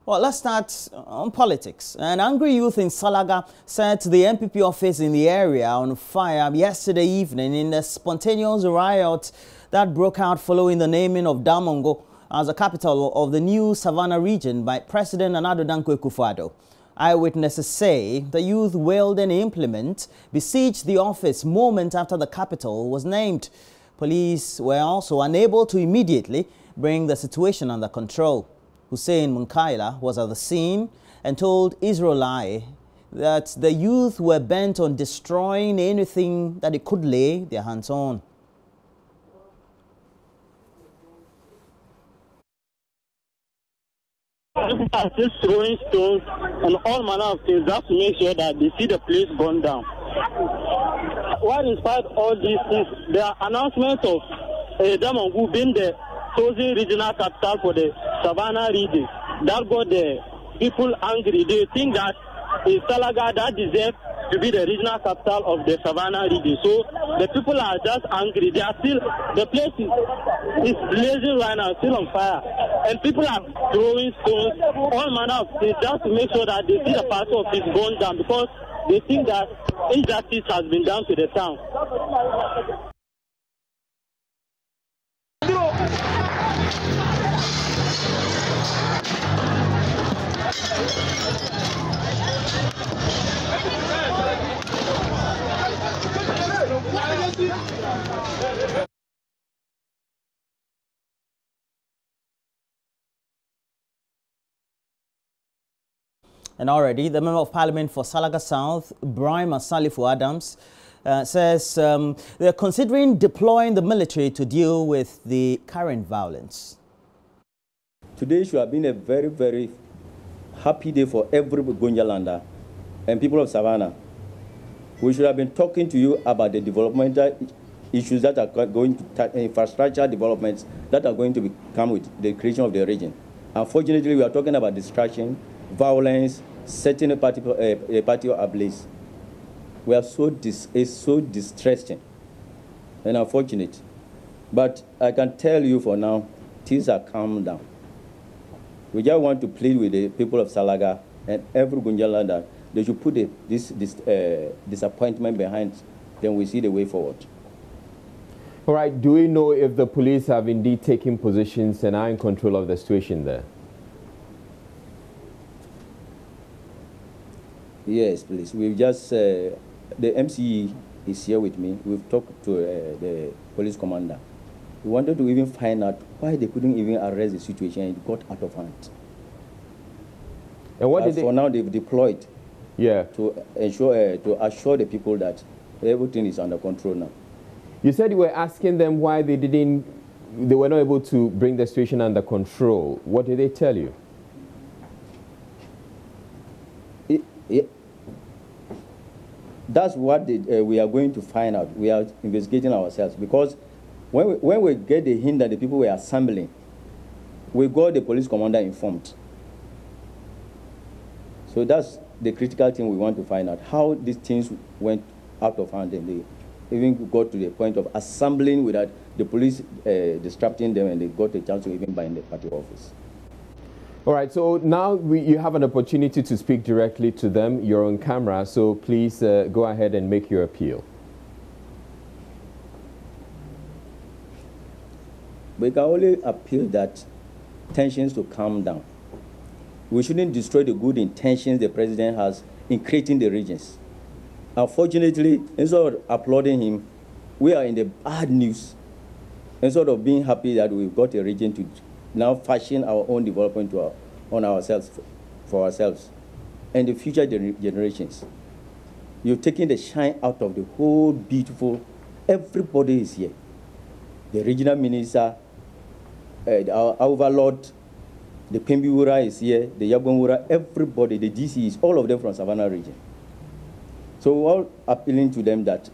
Well, let's start on politics. An angry youth in Salaga set the MPP office in the area on fire yesterday evening in a spontaneous riot that broke out following the naming of Damongo as the capital of the new Savannah region by President Nana Dankwa Akufo-Addo. Eyewitnesses say the youth wielding an implement besieged the office moments after the capital was named. Police were also unable to immediately bring the situation under control. Hussein Munkaila was at the scene and told Israel that the youth were bent on destroying anything that they could lay their hands on. Just throwing stones and all manner of things just to make sure that they see the place burn down. What inspired all these things? The announcement of Damongu being the chosen regional capital for the Savannah region. That got the people angry. They think that in Salaga that deserves to be the regional capital of the Savannah region. So the people are just angry. They are still, the place is blazing right now, still on fire. And people are throwing stones, all manner of things, just to make sure that they see the part of this going down, because they think that injustice has been done to the town. And already, the Member of Parliament for Salaga South, Brahima Salifu Adams, says they're considering deploying the military to deal with the current violence. Today should have been a very, very happy day for every Gonjalander and people of Savannah. We should have been talking to you about the developmental issues that are going to, infrastructure developments that are going to come with the creation of the region. Unfortunately, we are talking about distraction, violence, setting a party ablaze. We are it's so distressing and unfortunate. But I can tell you for now, things are calmed down. We just want to plead with the people of Salaga and every Gunjalander. They should put this disappointment behind, then we see the way forward. All right, do we know if the police have indeed taken positions and are in control of the situation there? Yes, please. We've just, the MCE is here with me. We've talked to the police commander. We wanted to even find out why they couldn't even arrest the situation and it got out of hand. And what for now, they've deployed to ensure, to assure the people that everything is under control now. You said you were asking them why they were not able to bring the situation under control. What did they tell you? That's what we are going to find out. We are investigating ourselves, because when we get the hint that the people were assembling, we got the police commander informed. So that's the critical thing we want to find out, how these things went out of hand and they even got to the point of assembling without the police disrupting them, and they got a chance to even bind the party office. All right, so now you have an opportunity to speak directly to them. You're on camera, so please go ahead and make your appeal. We can only appeal that tensions to calm down. We shouldn't destroy the good intentions the president has in creating the regions. Unfortunately, instead of applauding him, we are in the bad news. Instead of being happy that we've got a region to now fashion our own development on ourselves, for ourselves and the future generations. You're taking the shine out of the whole beautiful, everybody is here. The regional minister, our overlord, the Pembiwura is here, the Yabonwura, everybody, the DCs, all of them from Savannah region. So we're all appealing to them that.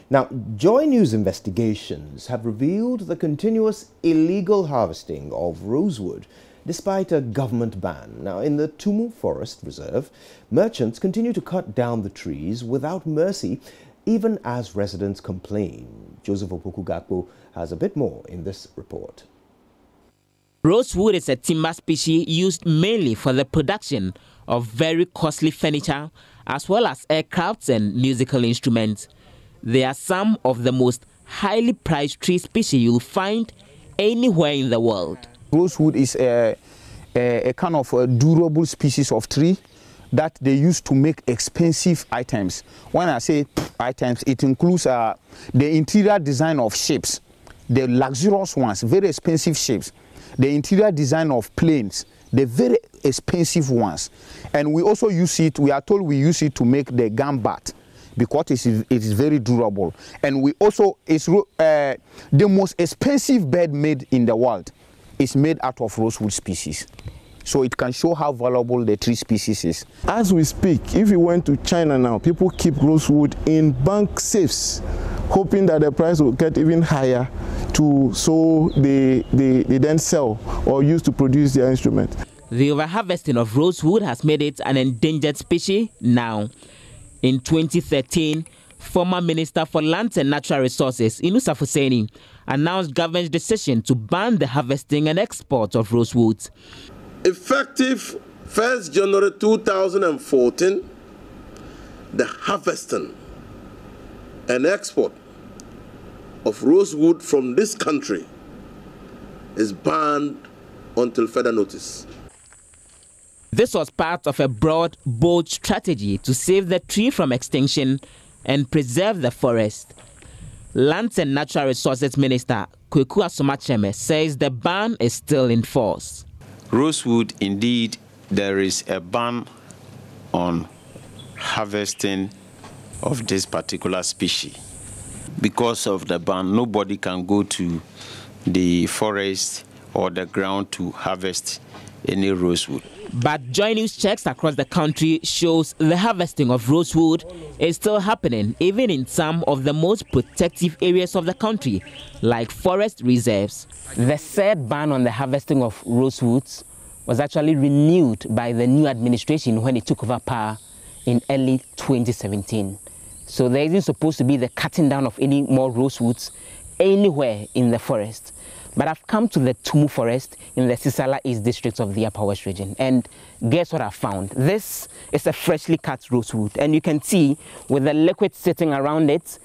Now, JoyNews investigations have revealed the continuous illegal harvesting of rosewood despite a government ban. Now, in the Tumu Forest Reserve, merchants continue to cut down the trees without mercy, even as residents complain. Joseph Opoku-Gakpo has a bit more in this report. Rosewood is a timber species used mainly for the production of very costly furniture, as well as aircrafts and musical instruments. They are some of the most highly priced tree species you'll find anywhere in the world. Rosewood is a kind of a durable species of tree that they use to make expensive items. When I say items, it includes the interior design of ships, the luxurious ones, very expensive ships, the interior design of planes, the very expensive ones. And we also use it, we are told we use it to make the gun bat because it is very durable. And we also, the most expensive bed made in the world is made out of rosewood species. So it can show how valuable the tree species is. As we speak, if you went to China now, people keep rosewood in bank safes, hoping that the price will get even higher so they then sell or use to produce their instruments. The overharvesting of rosewood has made it an endangered species now. In 2013, former Minister for Lands and Natural Resources, Inusa Fuseni, announced government's decision to ban the harvesting and export of rosewood. Effective 1st January 2014, the harvesting and export of rosewood from this country is banned until further notice. This was part of a broad, bold strategy to save the tree from extinction and preserve the forest. Lands and Natural Resources Minister Kweku Asomacheme says the ban is still in force. Rosewood, indeed, there is a ban on harvesting of this particular species. Because of the ban, nobody can go to the forest or the ground to harvest any rosewood. But JoyNews checks across the country shows the harvesting of rosewood is still happening, even in some of the most protective areas of the country, like forest reserves. The said ban on the harvesting of rosewoods was actually renewed by the new administration when it took over power in early 2017. So there isn't supposed to be the cutting down of any more rosewoods anywhere in the forest. But I've come to the Tumu forest in the Sisala East district of the Upper West region, and guess what I found? This is a freshly cut rosewood, and you can see with the liquid sitting around it,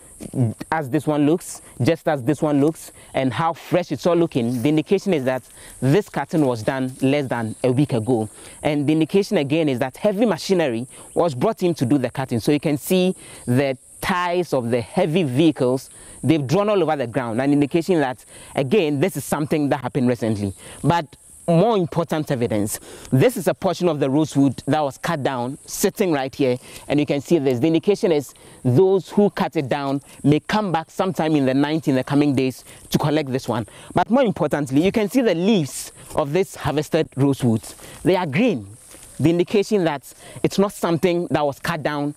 as this one looks, just as this one looks, and how fresh it's all looking. The indication is that this cutting was done less than a week ago, and the indication again is that heavy machinery was brought in to do the cutting. So you can see the ties of the heavy vehicles, they've drawn all over the ground, an indication that, again, this is something that happened recently. But more important evidence, this is a portion of the rosewood that was cut down, sitting right here, and you can see this. The indication is those who cut it down may come back sometime in the night, in the coming days, to collect this one. But more importantly, you can see the leaves of this harvested rosewood. They are green, the indication that it's not something that was cut down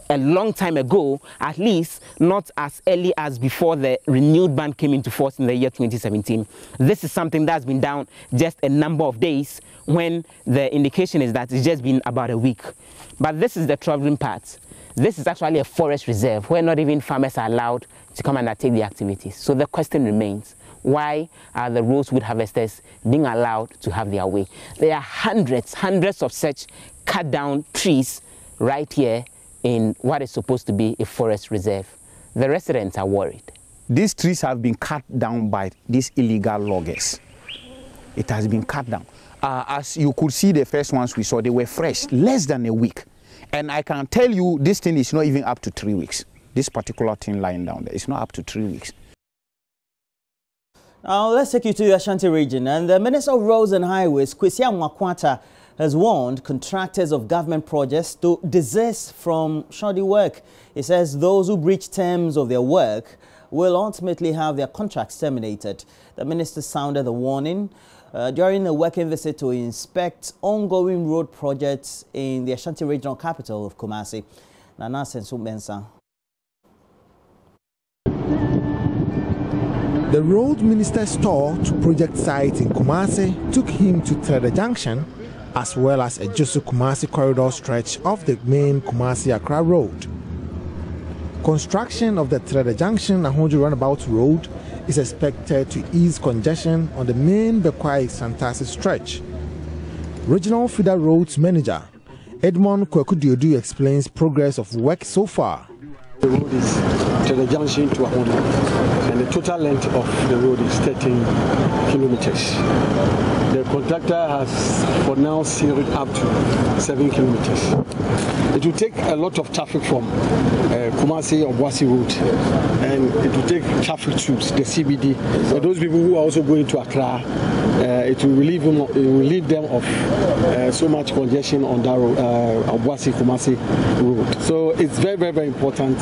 a long time ago, at least not as early as before the renewed ban came into force in the year 2017. This is something that's been down just a number of days, when the indication is that it's just been about a week. But this is the troubling part. This is actually a forest reserve where not even farmers are allowed to come and undertake the activities. So the question remains, why are the rosewood harvesters being allowed to have their way? There are hundreds of such cut down trees right here in what is supposed to be a forest reserve. The residents are worried. These trees have been cut down by these illegal loggers. It has been cut down. As you could see, the first ones we saw, they were fresh, less than a week. And I can tell you, this thing is not even up to 3 weeks. This particular thing lying down there is not up to 3 weeks. Now let's take you to the Ashanti region, and the Minister of Roads and Highways, Kwesi Amwakwata, has warned contractors of government projects to desist from shoddy work. He says those who breach terms of their work will ultimately have their contracts terminated. The minister sounded the warning during a working visit to inspect ongoing road projects in the Ashanti regional capital of Kumasi. Nana Sensu Mensa. The road minister's tour to project site in Kumasi took him to Tede Junction, as well as a Josu Kumasi corridor stretch of the main Kumasi-Accra road. Construction of the Trede Junction Ahonjo Roundabout Road is expected to ease congestion on the main Bekwai-Santasi stretch. Regional Feeder Roads Manager Edmond Kwekudiodu explains progress of work so far. The road is to the junction to Ahonjo, and the total length of the road is 13 kilometers. The contractor has for now sealed up to 7 kilometers. It will take a lot of traffic from Kumasi or Boise Road, and it will take traffic to the CBD. For those people who are also going to Accra, it will relieve them of so much congestion on that road, Boise Kumasi road. So it's very, very, very important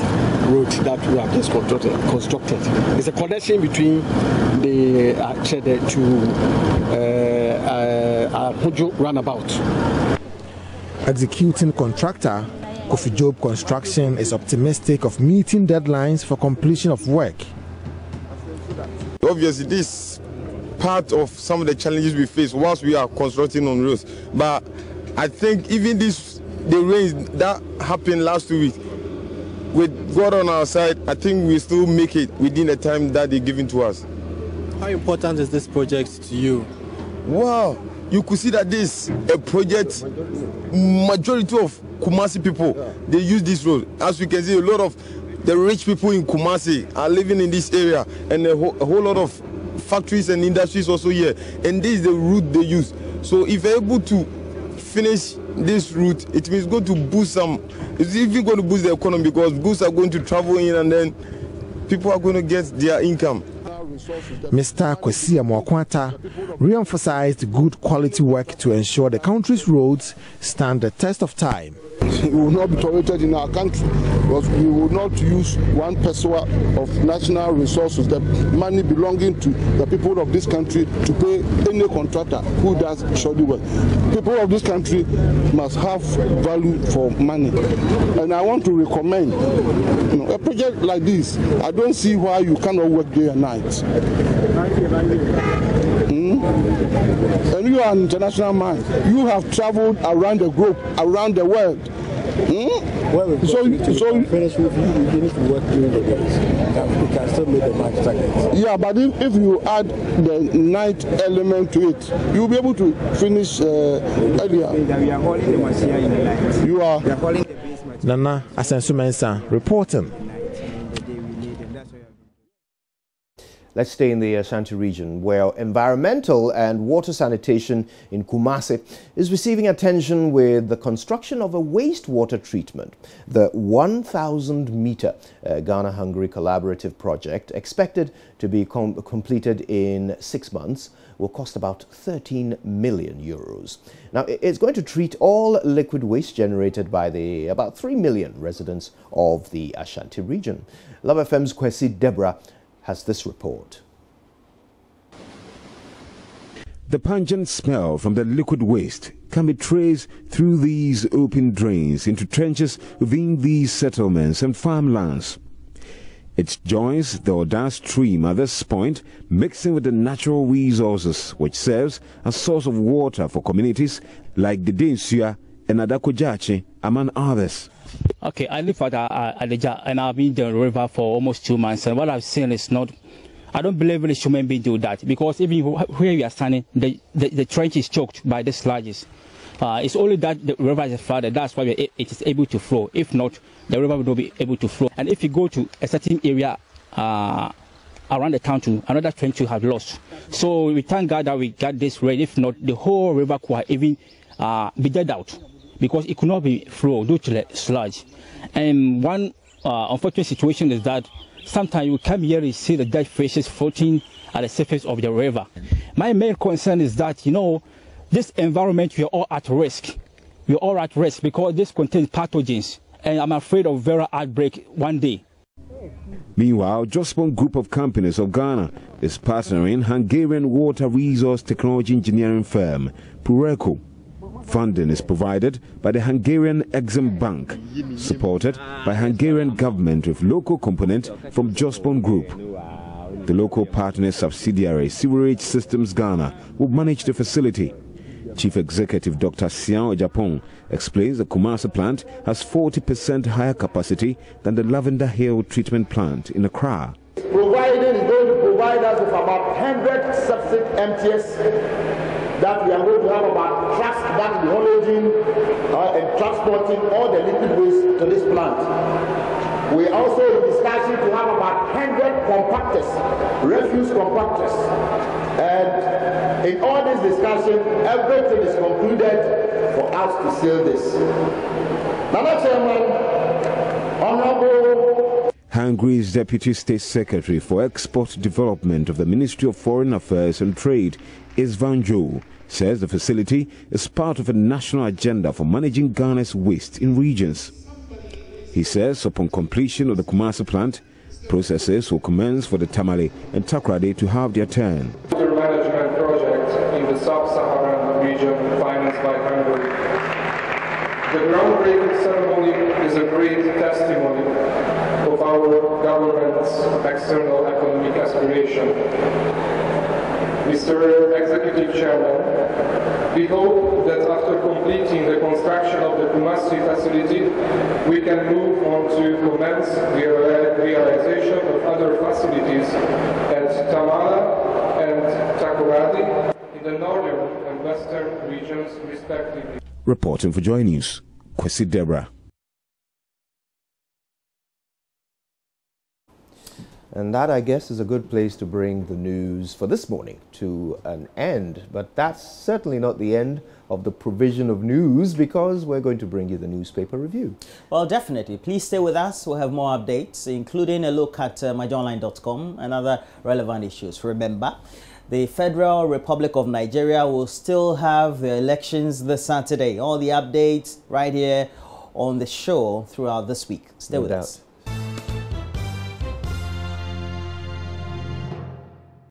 road that we have just constructed. It's a connection between the Trede to Ahonjo roundabout. Executing contractor Kofi Job Construction is optimistic of meeting deadlines for completion of work. Obviously, this part of some of the challenges we face whilst we are constructing on roads. But I think even the rains that happened last 2 weeks, with God on our side, I think we still make it within the time that they're giving to us. How important is this project to you? Wow, you could see that this a project. Majority of Kumasi people, they use this road. As we can see, a lot of the rich people in Kumasi are living in this area, and a whole lot of factories and industries also here. And this is the route they use. So if you're able to finish this route, it means going to boost it's even going to boost the economy, because goods are going to travel in, and then people are going to get their income. Mr. Kwesi Amoakwata re-emphasized good quality work to ensure the country's roads stand the test of time. We will not be tolerated in our country, because we will not use 1 peso of national resources, the money belonging to the people of this country, to pay any contractor who does shoddy work. People of this country must have value for money. And I want to recommend a project like this. I don't see why you cannot work day and night. And you are an international man. You have traveled around the globe, around the world. So finish with you, you need to work during the days. You can still make the match target. Yeah, but if you add the night element to it, you'll be able to finish earlier. We are holding the machine in the night. You are. We are holding the basement. Nana Asensumensa reporting. Let's stay in the Ashanti region, where environmental and water sanitation in Kumasi is receiving attention with the construction of a wastewater treatment. The 1,000-meter Ghana-Hungary collaborative project, expected to be completed in 6 months, will cost about 13 million euros. Now, it's going to treat all liquid waste generated by the about 3 million residents of the Ashanti region. Love FM's Kwesi Deborah has this report. The pungent smell from the liquid waste can be traced through these open drains into trenches within these settlements and farmlands. It joins the Oda stream at this point, mixing with the natural resources, which serves as a source of water for communities like the Densua and Adakojachi, among others. Okay, I live at Adeja, and I've been in the river for almost 2 months, and what I've seen is not, I don't believe in human being do that, because even where we are standing, the trench is choked by the sludges. It's only that the river is flooded, that's why it is able to flow. If not, the river will not be able to flow. And if you go to a certain area around the town, to another trench you have lost. So we thank God that we got this rain. If not, the whole river could even be dead out, because it could not be flow due to the sludge. And one unfortunate situation is that sometimes you come here and see the dead fishes floating at the surface of the river. My main concern is that, you know, this environment, we are all at risk. We are all at risk because this contains pathogens, and I'm afraid of viral outbreak one day. Meanwhile, Jospon Group of Companies of Ghana is partnering Hungarian water resource technology engineering firm Pureco. Funding is provided by the Hungarian Exim Bank, supported by Hungarian government with local component from Jospon Group. The local partner subsidiary Sewerage Systems Ghana will manage the facility. Chief Executive Dr. Sian Ejapong explains the Kumasi plant has 40% higher capacity than the Lavender Hill treatment plant in Accra. Providing is going to provide us with about 100 septic MTS that we are going to have about trucks that will be haulaging and transporting all the liquid waste to this plant. We are also in discussion to have about 100 compactors, refuse compactors. And in all this discussion, everything is concluded for us to seal this. Madam Chairman, Honorable Hungry's Deputy State Secretary for Export Development of the Ministry of Foreign Affairs and Trade, Isvan Jo, says the facility is part of a national agenda for managing Ghana's waste in regions. He says upon completion of the Kumasi plant, processes will commence for the Tamale and Takoradi to have their turn. Water management project in the sub-Saharan region financed by Hungary. The groundbreaking ceremony is a great testimony of our government's external economic aspiration. Mr. Executive Chairman, we hope that after completing the construction of the Kumasi facility, we can move on to commence the realization of other facilities at Tamala and Takoradi in the northern and western regions respectively. Reporting for JoyNews, Kwesi Deborah. And that, I guess, is a good place to bring the news for this morning to an end. But that's certainly not the end of the provision of news, because we're going to bring you the newspaper review. Well, definitely. Please stay with us. We'll have more updates, including a look at myjoyonline.com and other relevant issues. Remember, the Federal Republic of Nigeria will still have the elections this Saturday. All the updates right here on the show throughout this week. Stay with us.